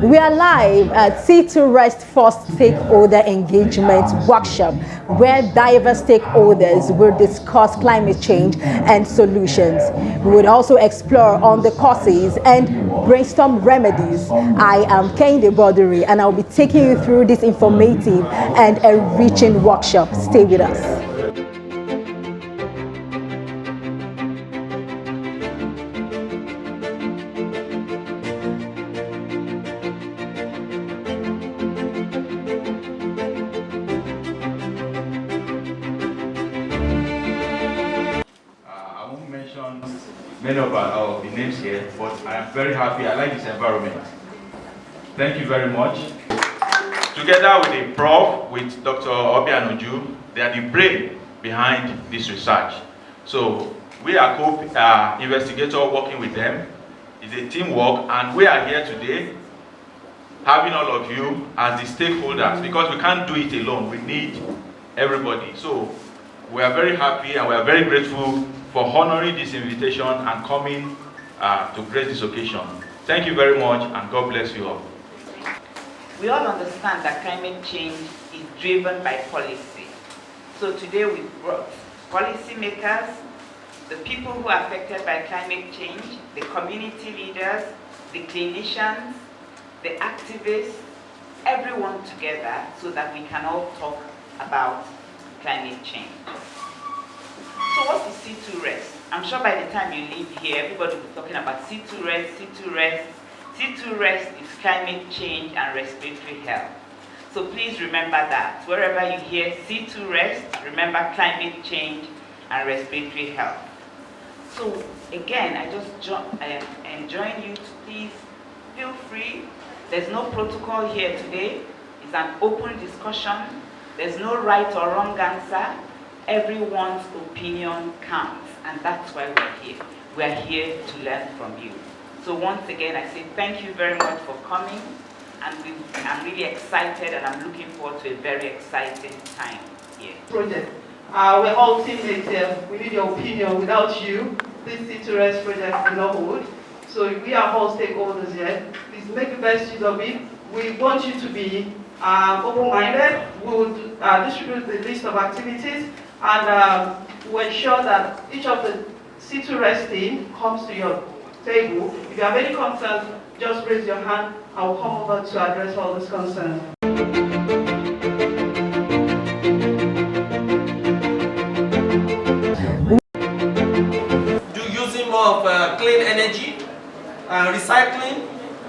We are live at C2Rest First Stakeholder Engagement Workshop, where diverse stakeholders will discuss climate change and solutions. We would also explore on the causes and brainstorm remedies. I am Kende Boduri, and I'll be taking you through this informative and enriching workshop. Stay with us. Many of the names here, but I am very happy. I like this environment. Thank you very much. Together with the prof, with Dr. Obianuju, they are the brain behind this research. So we are co-investigators working with them. It's a teamwork, and we are here today having all of you as the stakeholders, because we can't do it alone. We need everybody. So we are very happy and we are very grateful for honoring this invitation and coming to grace this occasion. Thank you very much, and God bless you all. We all understand that climate change is driven by policy. So today we brought policymakers, the people who are affected by climate change, the community leaders, the clinicians, the activists, everyone together so that we can all talk about climate change. So what is C2Rest? I'm sure by the time you leave here, everybody will be talking about C2Rest, C2Rest. C2Rest is climate change and respiratory health. So please remember that. Wherever you hear C2Rest, remember climate change and respiratory health. So again, I enjoin you to please feel free. There's no protocol here today. It's an open discussion. There's no right or wrong answer. Everyone's opinion counts, and that's why we're here. We're here to learn from you. So once again, I say thank you very much for coming, and I'm really excited, and I'm looking forward to a very exciting time here. Project. We're all teammates here. We need your opinion. Without you, this C2Rest project will not hold. So we are all stakeholders here. Please make the best use of it. We want you to be open-minded. We'll distribute the list of activities, and we'll ensure that each of the C2Rest team comes to your table. If you have any concerns, just raise your hand and we'll come over to address all those concerns. Using more of clean energy, recycling,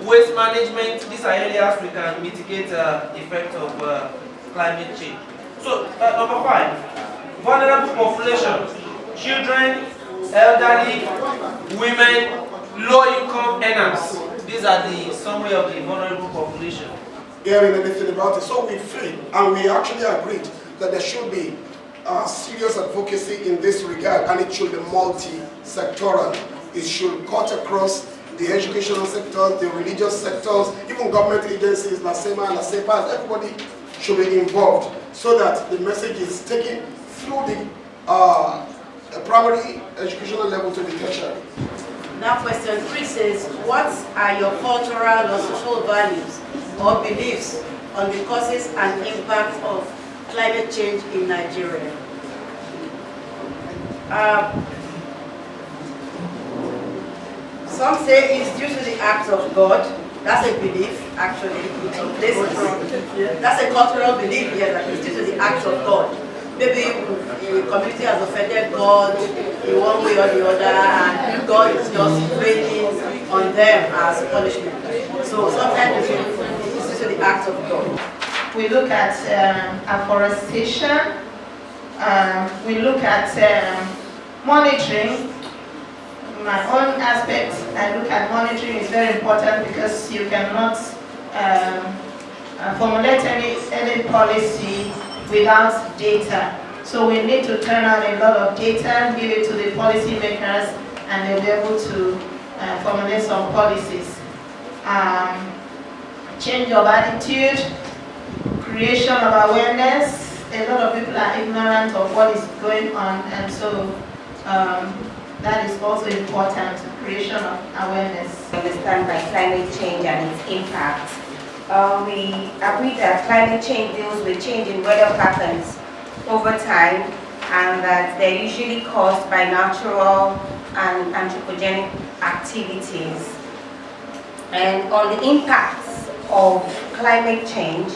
waste management. These are areas we can mitigate the effect of climate change. So, number 5. Vulnerable populations, children, elderly, women, low-income earners. These are the summary of the vulnerable population. Hearing anything about it, so we feel and we actually agreed that there should be serious advocacy in this regard, and it should be multi-sectoral. It should cut across the educational sectors, the religious sectors, even government agencies, LASEMA and LASEPAS. Everybody should be involved so that the message is taken through the primary educational level to the tertiary. Now question 3 says, what are your cultural or social values or beliefs on the causes and impact of climate change in Nigeria? Some say it's due to the act of God. That's a belief, actually. That's a cultural belief here, that it's due to the act of God. Maybe the community has offended God in one way or the other, and God is just raining on them as punishment. So sometimes it's due to the act of God. We look at afforestation. We look at monitoring. My own aspect, I look at monitoring is very important because you cannot formulate any policy without data. So we need to turn out a lot of data, give it to the policymakers, and they'll be able to formulate some policies. Change of attitude, creation of awareness. A lot of people are ignorant of what is going on, and so that is also important, creation of awareness. Understand by climate change and its impact. We agree that climate change deals with change in weather patterns over time, and that they're usually caused by natural and anthropogenic activities. And on the impacts of climate change,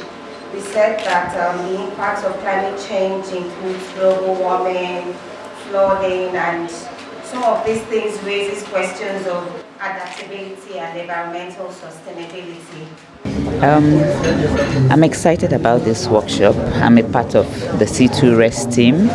we said that the impacts of climate change includes global warming, flooding, and some of these things raises questions of adaptability and environmental sustainability. I'm excited about this workshop. I'm a part of the C2Rest team,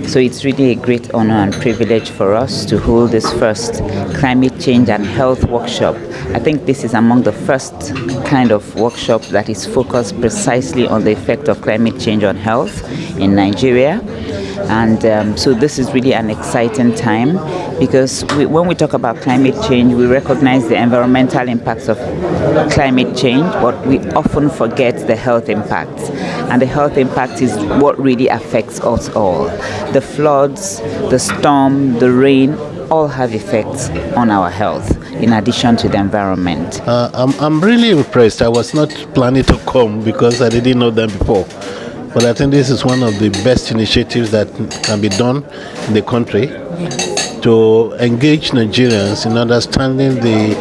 so it's really a great honor and privilege for us to hold this first climate change and health workshop. I think this is among the first kind of workshop that is focused precisely on the effect of climate change on health in Nigeria. And so this is really an exciting time, because when we talk about climate change, we recognize the environmental impacts of climate change, but we often forget the health impacts. And the health impact is what really affects us all. The floods, the storm, the rain, all have effects on our health, in addition to the environment. I'm really impressed. I was not planning to come because I didn't know them before. But I think this is one of the best initiatives that can be done in the country to engage Nigerians in understanding the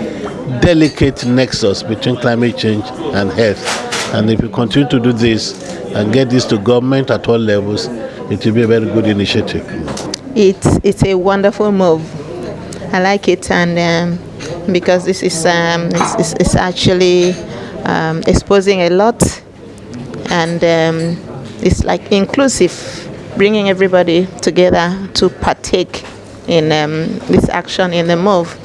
delicate nexus between climate change and health. And if we continue to do this and get this to government at all levels, it will be a very good initiative. It's a wonderful move. I like it, and because this is it's actually exposing a lot, and it's like inclusive, bringing everybody together to partake in this action, in the move,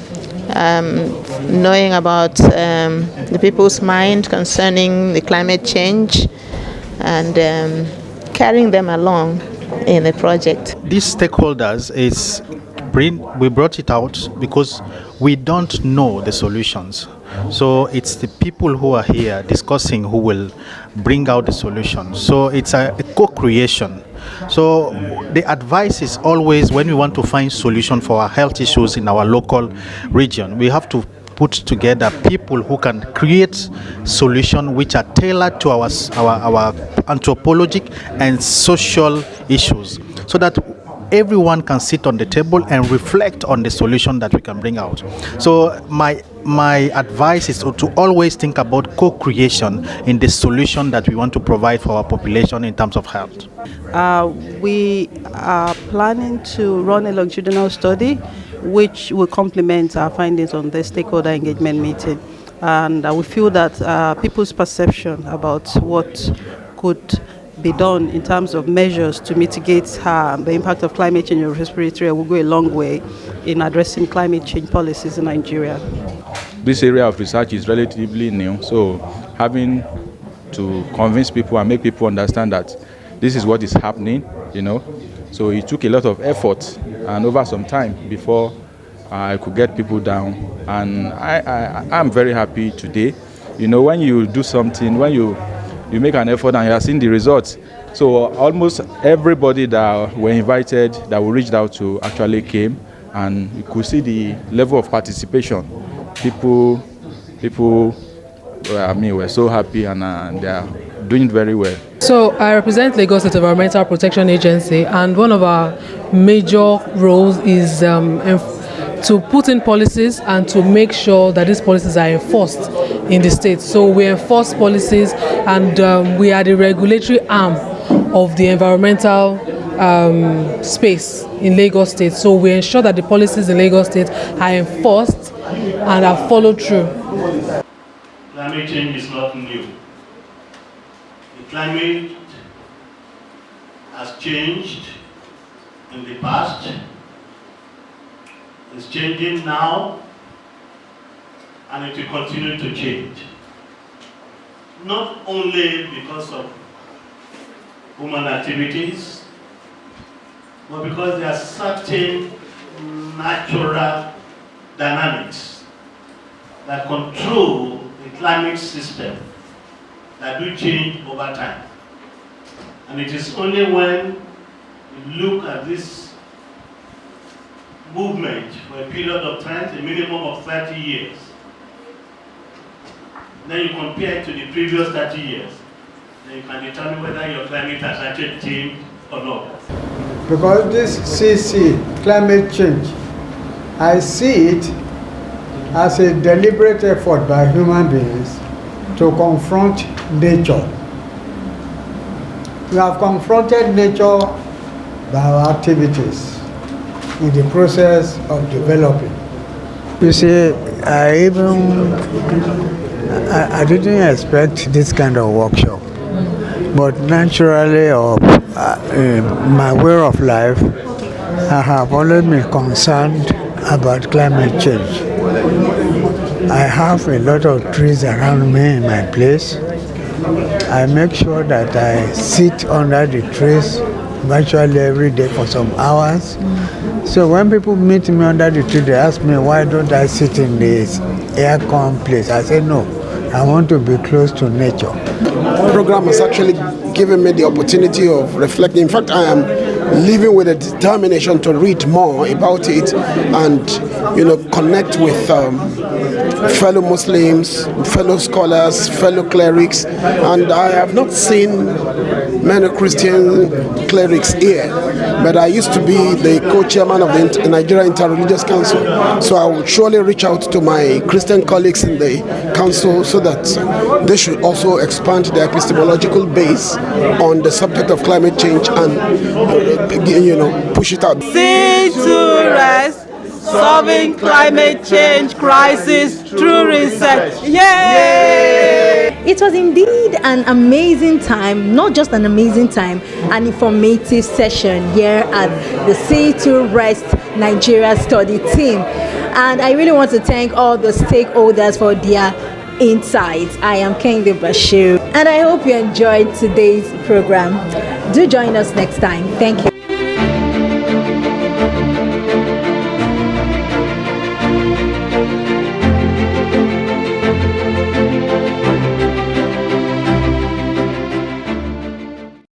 knowing about the people's mind concerning the climate change, and carrying them along in the project. These stakeholders we brought it out because we don't know the solutions. So it's the people who are here discussing who will bring out the solutions. So it's a co-creation. So the advice is always, when we want to find solution for our health issues in our local region, we have to put together people who can create solutions which are tailored to our anthropologic and social issues, so that everyone can sit on the table and reflect on the solution that we can bring out. So my advice is to always think about co-creation in the solution that we want to provide for our population in terms of health. We are planning to run a longitudinal study which will complement our findings on the stakeholder engagement meeting. And we feel that people's perception about what could be done in terms of measures to mitigate the impact of climate change on respiratory will go a long way in addressing climate change policies in Nigeria. This area of research is relatively new, so having to convince people and make people understand that this is what is happening, so it took a lot of effort and over some time before I could get people down, and I'm very happy today. When you do something, when you make an effort and you are seeing the results. So almost everybody that were invited, that we reached out to, actually came, and you could see the level of participation. People were so happy, and they are doing very well. So I represent Lagos State Environmental Protection Agency, and one of our major roles is to put in policies and to make sure that these policies are enforced in the state. So we enforce policies, and we are the regulatory arm of the environmental space in Lagos State. So we ensure that the policies in Lagos State are enforced and are followed through. Climate change is not new. The climate has changed in the past. It's changing now, and it will continue to change. not only because of human activities, but because there are certain natural dynamics that control the climate system that do change over time. And it is only when you look at this movement for a period of time, a minimum of 30 years, then you compare it to the previous 30 years, then you can determine whether your climate has actually changed or not. Because this CC, climate change, I see it as a deliberate effort by human beings to confront nature. We have confronted nature by our activities in the process of developing. You see, I didn't expect this kind of workshop, but naturally, my way of life, I have always been concerned about climate change. I have a lot of trees around me in my place. I make sure that I sit under the trees virtually every day for some hours. So when people meet me under the tree, they ask me, why don't I sit in this air-con place? I say, no, I want to be close to nature. The program has actually given me the opportunity of reflecting. In fact, I am living with a determination to read more about it and, connect with fellow Muslims, fellow scholars, fellow clerics, and I have not seen many Christian clerics here, but I used to be the co-chairman of the Nigerian Interreligious Council, so I will surely reach out to my Christian colleagues in the council so that they should also expand their epistemological base on the subject of climate change and push it out. C2Rest, solving climate change crisis through research. Yay! It was indeed an amazing time, not just an amazing time, an informative session here at the C2Rest Nigerian Study Team. And I really want to thank all the stakeholders for their insights. I am Kende Bashir, and I hope you enjoyed today's program. Do join us next time. Thank you.